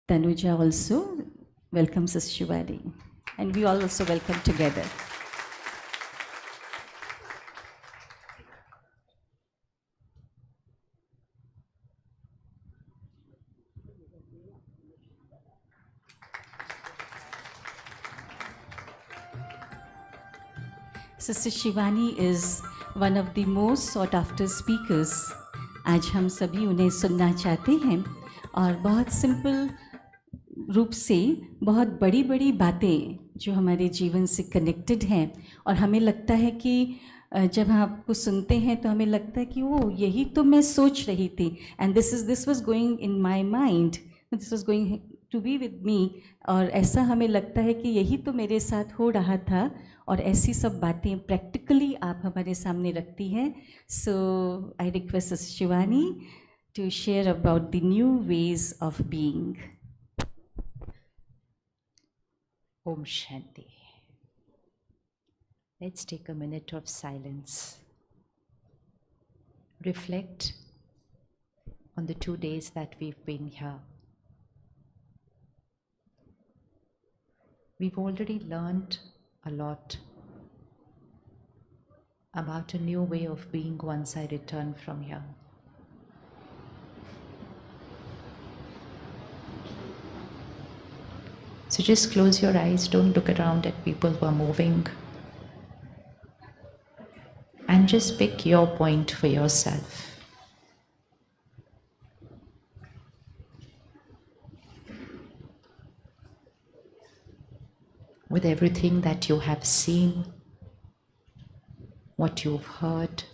Tanuja also welcomes us Shivani, and we all also welcome together. Sister Shivani is one of the most sought after speakers. आज हम सभी उन्हें सुनना चाहते हैं और बहुत सिंपल रूप से बहुत बड़ी बड़ी बातें जो हमारे जीवन से कनेक्टेड हैं और हमें लगता है कि जब हम आपको सुनते हैं तो हमें लगता है कि वो यही तो मैं सोच रही थी and this was going in my mind, this was going to be with me, और ऐसा हमें लगता है कि यही तो मेरे साथ हो रहा था और ऐसी सब बातें प्रैक्टिकली आप हमारे सामने रखती हैं. So I request Shivani to share about the new ways of being. Om Shanti. Let's take a minute of silence. Reflect on the 2 days that we've been here. We've already learned a lot about a new way of being once I return from here. So just close your eyes, don't look around at people who are moving, and just pick your point for yourself. With everything that you have seen, what you've heard,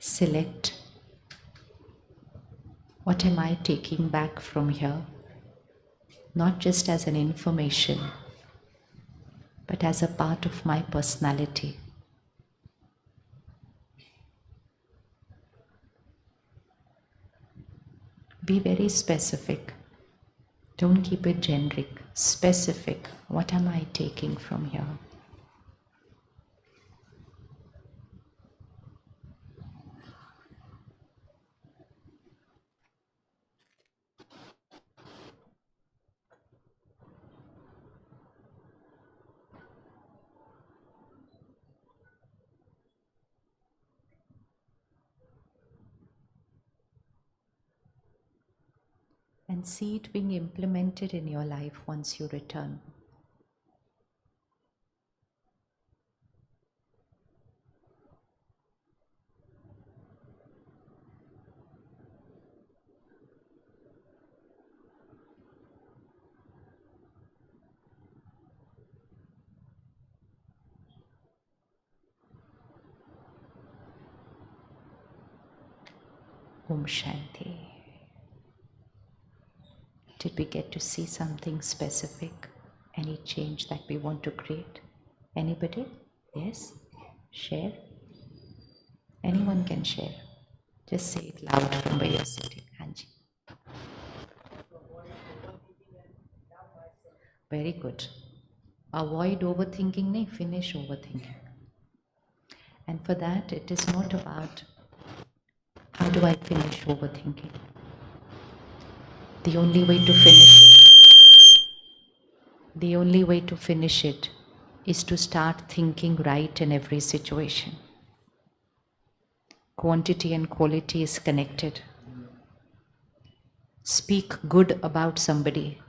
select what am I taking back from here, not just as an information, but as a part of my personality. Be very specific. Don't keep it generic. Specific. What am I taking from here? And see it being implemented in your life once you return. Om Shanti. Did we get to see something specific? Any change that we want to create? Anybody? Yes? Share? Anyone can share. Just say it loud from where you're sitting. Anji. Very good. Avoid overthinking, nahi, finish overthinking. And for that, it is not about how do I finish overthinking. The only way to finish it is to start thinking right in every situation. Quantity and quality is connected. Speak good about somebody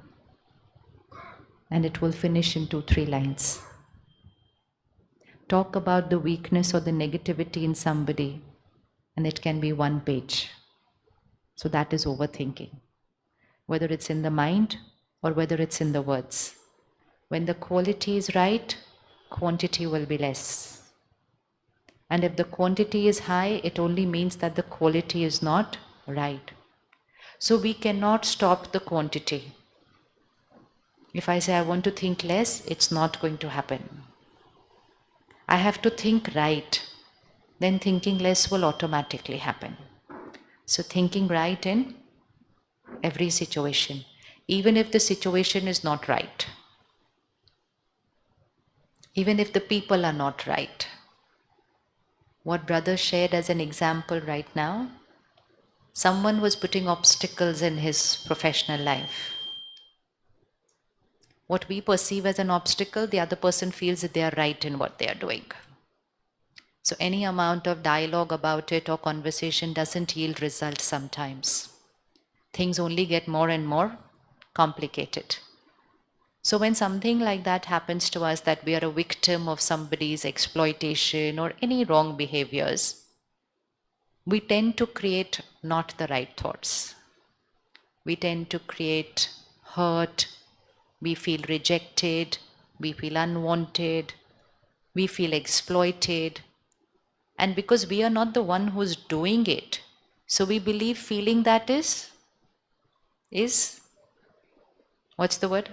and it will finish in 2-3 lines. Talk about the weakness or the negativity in somebody and it can be 1 page. So that is overthinking. Whether it's in the mind or whether it's in the words. When the quality is right, quantity will be less. And if the quantity is high, it only means that the quality is not right. So we cannot stop the quantity. If I say I want to think less, it's not going to happen. I have to think right. Then thinking less will automatically happen. So thinking right in every situation, even if the situation is not right, even if the people are not right, What brother shared as an example right now, someone was putting obstacles in his professional life. What we perceive as an obstacle, the other person feels that they are right in what they are doing. So any amount of dialogue about it or conversation doesn't yield results sometimes. Things only get more and more complicated. So when something like that happens to us, that we are a victim of somebody's exploitation or any wrong behaviors, we tend to create not the right thoughts. We tend to create hurt, we feel rejected, we feel unwanted, we feel exploited. And because we are not the one who's doing it, so we believe feeling that is what's the word?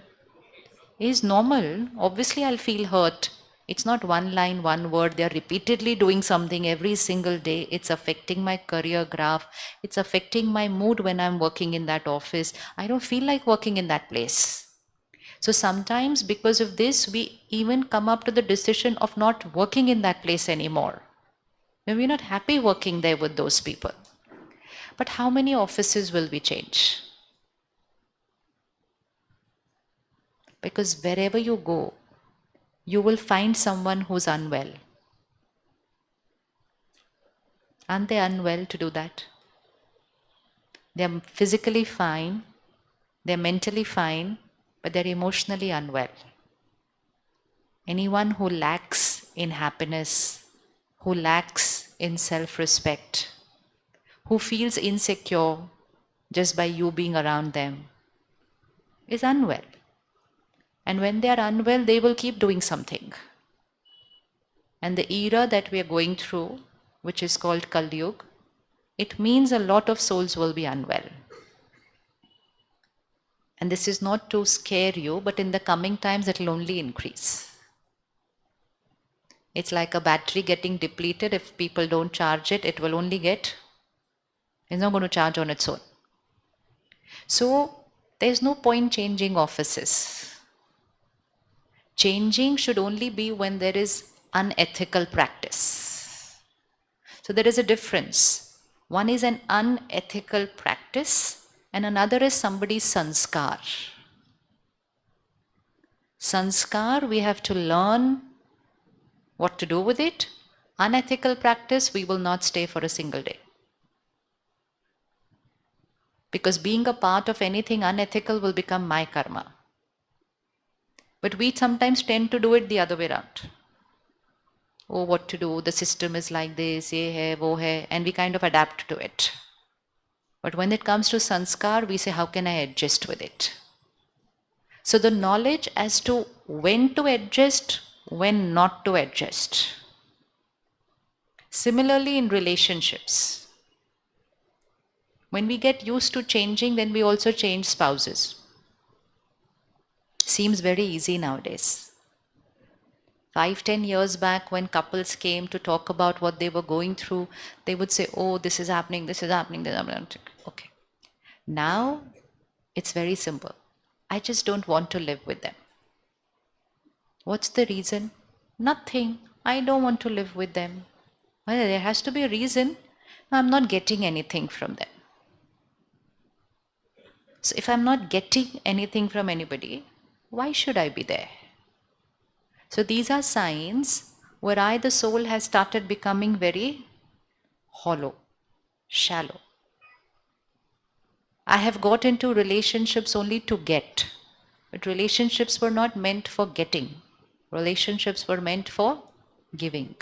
Is normal. Obviously, I'll feel hurt. It's not one line, one word. They're repeatedly doing something every single day. It's affecting my career graph. It's affecting my mood when I'm working in that office. I don't feel like working in that place. So sometimes because of this, we even come up to the decision of not working in that place anymore. And we're not happy working there with those people. But how many offices will we change? Because wherever you go, you will find someone who's unwell. Aren't they unwell to do that? They're physically fine, they're mentally fine, but they're emotionally unwell. Anyone who lacks in happiness, who lacks in self-respect, who feels insecure just by you being around them, is unwell. And when they are unwell, they will keep doing something. And the era that we are going through, which is called Kali Yuga, it means a lot of souls will be unwell. And this is not to scare you, but in the coming times it will only increase. It's like a battery getting depleted. If people don't charge it, it will only it's not going to charge on its own. So there's no point changing offices. Changing should only be when there is unethical practice. So there is a difference. One is an unethical practice and another is somebody's sanskar. Sanskar, we have to learn what to do with it. Unethical practice, we will not stay for a single day. Because being a part of anything unethical will become my karma. But we sometimes tend to do it the other way around. Oh, what to do, the system is like this, ye hai, wo hai, and we kind of adapt to it. But when it comes to sanskar, we say, how can I adjust with it? So the knowledge as to when to adjust, when not to adjust. Similarly in relationships. When we get used to changing, then we also change spouses. Seems very easy nowadays. 5-10 years back, when couples came to talk about what they were going through, they would say, oh, this is happening, this is happening, this is happening. Okay. Now, it's very simple. I just don't want to live with them. What's the reason? Nothing. I don't want to live with them. Well, there has to be a reason. I'm not getting anything from them. So if I'm not getting anything from anybody, why should I be there? So these are signs where I, the soul, has started becoming very hollow, shallow. I have got into relationships only to get, but relationships were not meant for getting. Relationships were meant for giving.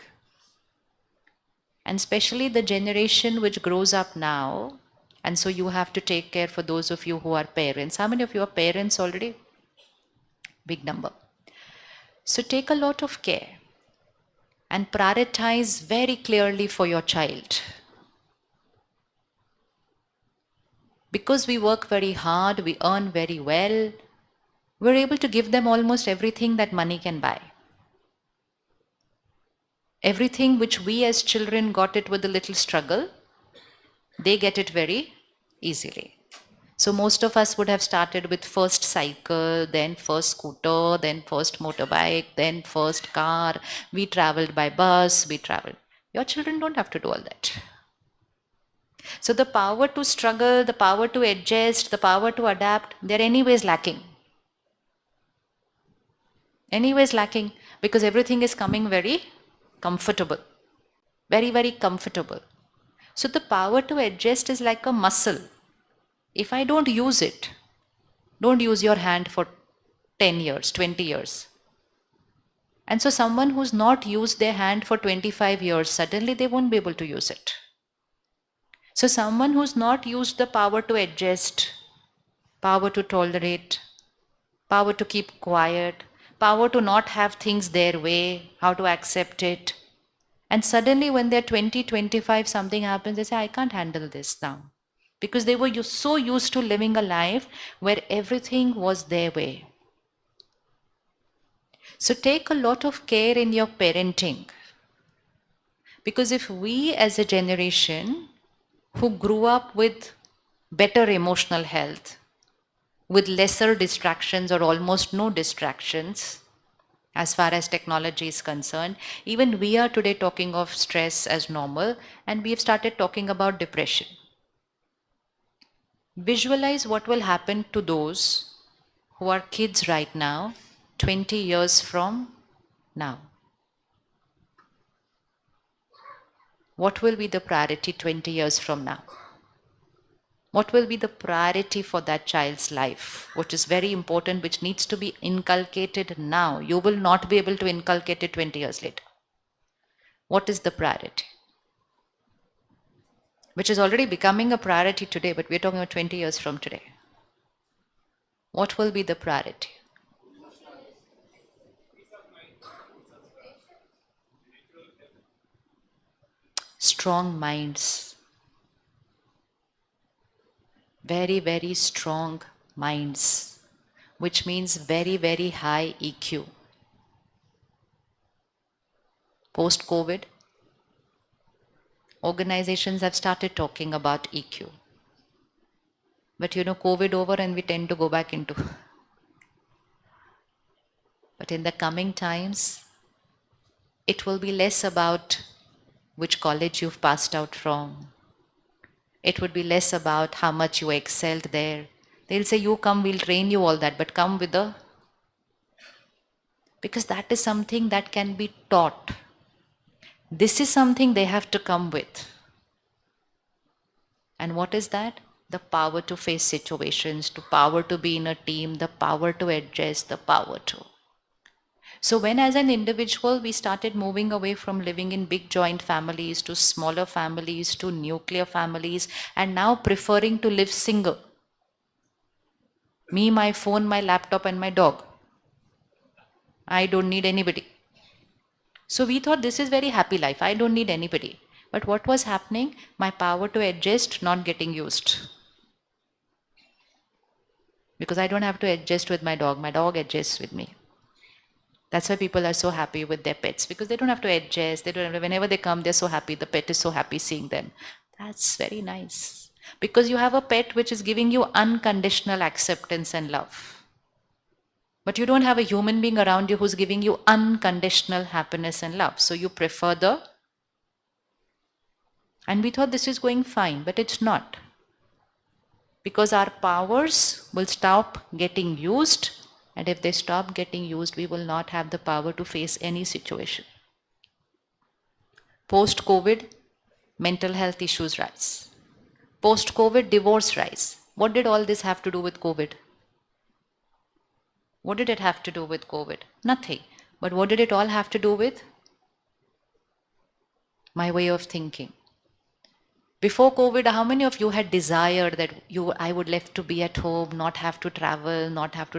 And especially the generation which grows up now, and so you have to take care for those of you who are parents. How many of you are parents already? Big number. So take a lot of care and prioritize very clearly for your child. Because we work very hard, we earn very well, we're able to give them almost everything that money can buy. Everything which we as children got it with a little struggle, they get it very easily. So most of us would have started with first cycle, then first scooter, then first motorbike, then first car. We traveled by bus, we Your children don't have to do all that. So the power to struggle, the power to adjust, the power to adapt, they're anyways lacking. Anyways lacking, because everything is coming very comfortable. Very, very comfortable. So the power to adjust is like a muscle. If I don't use it, don't use your hand for 10 years, 20 years. And so someone who's not used their hand for 25 years, suddenly they won't be able to use it. So someone who's not used the power to adjust, power to tolerate, power to keep quiet, power to not have things their way, how to accept it. And suddenly when they're 20, 25, something happens, they say, I can't handle this now. Because they were so used to living a life where everything was their way. So take a lot of care in your parenting. Because if we as a generation who grew up with better emotional health, with lesser distractions or almost no distractions, as far as technology is concerned, even we are today talking of stress as normal, and we have started talking about depression. Visualize what will happen to those who are kids right now, 20 years from now. What will be the priority 20 years from now? What will be the priority for that child's life, which is very important, which needs to be inculcated now? You will not be able to inculcate it 20 years later. What is the priority? Which is already becoming a priority today, but we're talking about 20 years from today. What will be the priority? Strong minds. Very, very strong minds, which means very, very high EQ. Post-COVID, organizations have started talking about EQ. But COVID over and we tend to go back into. But in the coming times, it will be less about which college you've passed out from. It would be less about how much you excelled there. They'll say, you come, we'll train you all that, but come with the... Because that is something that can be taught. This is something they have to come with. And what is that? The power to face situations, the power to be in a team, the power to adjust, the power to. So when as an individual we started moving away from living in big joint families to smaller families to nuclear families, and now preferring to live single. Me, my phone, my laptop and my dog. I don't need anybody. So we thought this is very happy life. I don't need anybody. But what was happening? My power to adjust not getting used. Because I don't have to adjust with my dog. My dog adjusts with me. That's why people are so happy with their pets, because they don't have to adjust. They don't have to, whenever they come, they're so happy. The pet is so happy seeing them. That's very nice. Because you have a pet which is giving you unconditional acceptance and love. But you don't have a human being around you who's giving you unconditional happiness and love. So you prefer the... And we thought this is going fine, but it's not. Because our powers will stop getting used. And if they stop getting used, we will not have the power to face any situation. Post-COVID, mental health issues rise. Post-COVID, divorce rise. What did all this have to do with COVID? What did it have to do with COVID? Nothing. But what did it all have to do with? My way of thinking. Before COVID, how many of you had desired that I would love to be at home, not have to travel, not have to